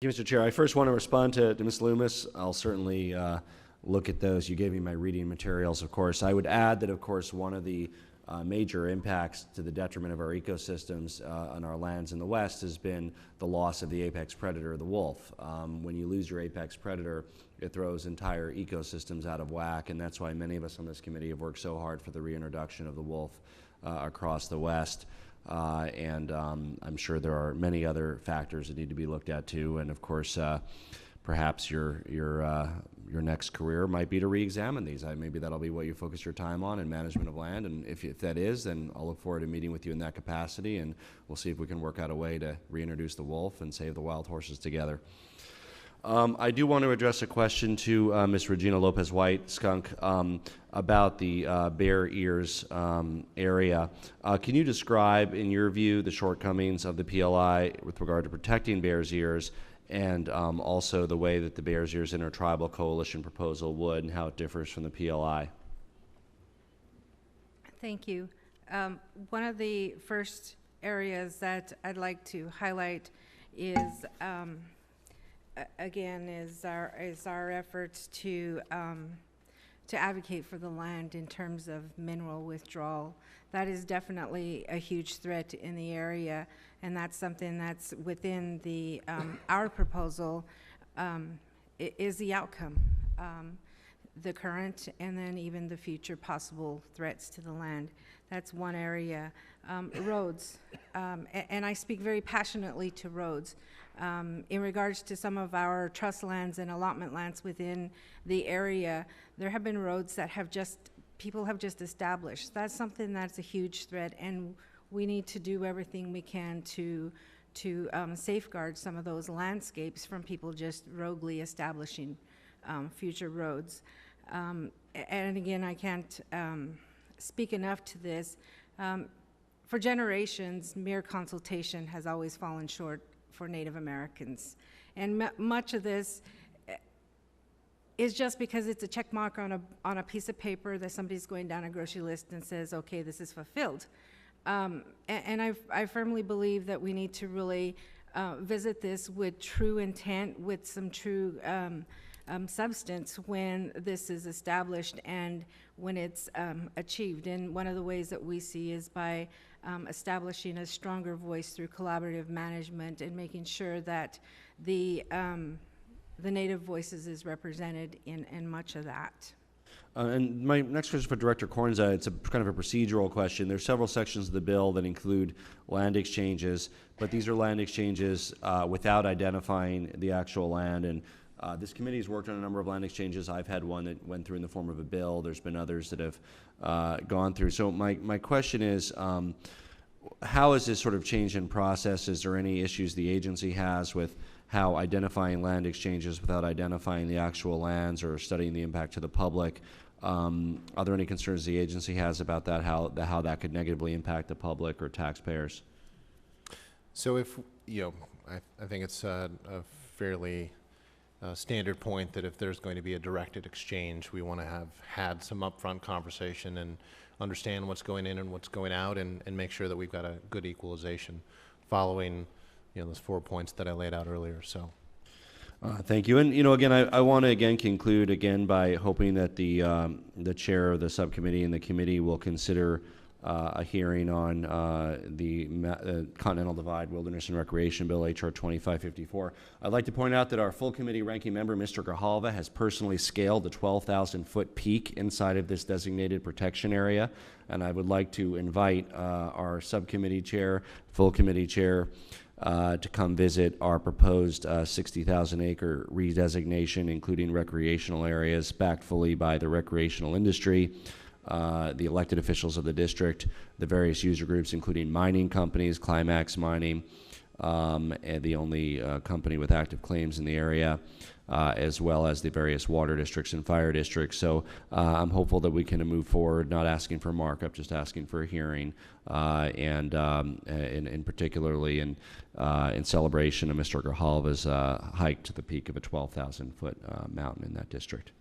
you, Mr. Chair. I first want to respond to Ms. Loomis. I'll certainly look at those. You gave me my reading materials, of course. I would add that, of course, one of the major impacts to the detriment of our ecosystems on our lands in the West has been the loss of the apex predator, the wolf. When you lose your apex predator, it throws entire ecosystems out of whack, and that's why many of us on this committee have worked so hard for the reintroduction of the wolf across the West. And I'm sure there are many other factors that need to be looked at too. And of course, perhaps your next career might be to re-examine these. Maybe that'll be what you focus your time on in management of land. And if that is, then I'll look forward to meeting with you in that capacity, and we'll see if we can work out a way to reintroduce the wolf and save the wild horses together. I do want to address a question to Ms. Regina Lopez-White, Skunk, about the Bear Ears area. Can you describe, in your view, the shortcomings of the PLI with regard to protecting Bears Ears, and also the way that the Bears Ears Intertribal Coalition proposal would, and how it differs from the PLI? Thank you. One of the first areas that I'd like to highlight is again, is our efforts to advocate for the land in terms of mineral withdrawal. That is definitely a huge threat in the area, and that's something that's within the our proposal is the outcome, the current and then even the future possible threats to the land. That's one area. Roads, and I speak very passionately to roads. In regards to some of our trust lands and allotment lands within the area, there have been roads that people have just established. That's something that's a huge threat, and we need to do everything we can to safeguard some of those landscapes from people just roguely establishing future roads. And again, I can't speak enough to this. For generations, mere consultation has always fallen short for Native Americans. And much of this is just because it's a check mark on a piece of paper that somebody's going down a grocery list and says, okay, this is fulfilled. And I firmly believe that we need to really visit this with true intent, with some true substance when this is established and when it's achieved. And one of the ways that we see is by establishing a stronger voice through collaborative management and making sure that the Native voices is represented in much of that. And my next question for Director Cornza, it's a kind of a procedural question. There are several sections of the bill that include land exchanges, but these are land exchanges without identifying the actual land. And this committee has worked on a number of land exchanges. I've had one that went through in the form of a bill. There's been others that have gone through. So my question is, how is this sort of change in process? Is there any issues the agency has with how identifying land exchanges without identifying the actual lands or studying the impact to the public? Are there any concerns the agency has about that, how that could negatively impact the public or taxpayers? So if, I think it's a fairly standard point that if there's going to be a directed exchange, we want to have had some upfront conversation and understand what's going in and what's going out, and make sure that we've got a good equalization following those 4 points that I laid out earlier. So thank you. And again, I want to conclude by hoping that the chair of the subcommittee and the committee will consider a hearing on the Continental Divide Wilderness and Recreation Bill, H.R. 2554. I'd like to point out that our full committee ranking member, Mr. Grijalva, has personally scaled the 12,000-foot peak inside of this designated protection area, and I would like to invite our subcommittee chair, full committee chair, to come visit our proposed 60,000-acre redesignation, including recreational areas, backed fully by the recreational industry, the elected officials of the district, the various user groups, including mining companies, Climax Mining, and the only company with active claims in the area, as well as the various water districts and fire districts. So I'm hopeful that we can move forward, not asking for markup, just asking for a hearing, and particularly in celebration of Mr. Grijalva's hike to the peak of a 12,000-foot mountain in that district.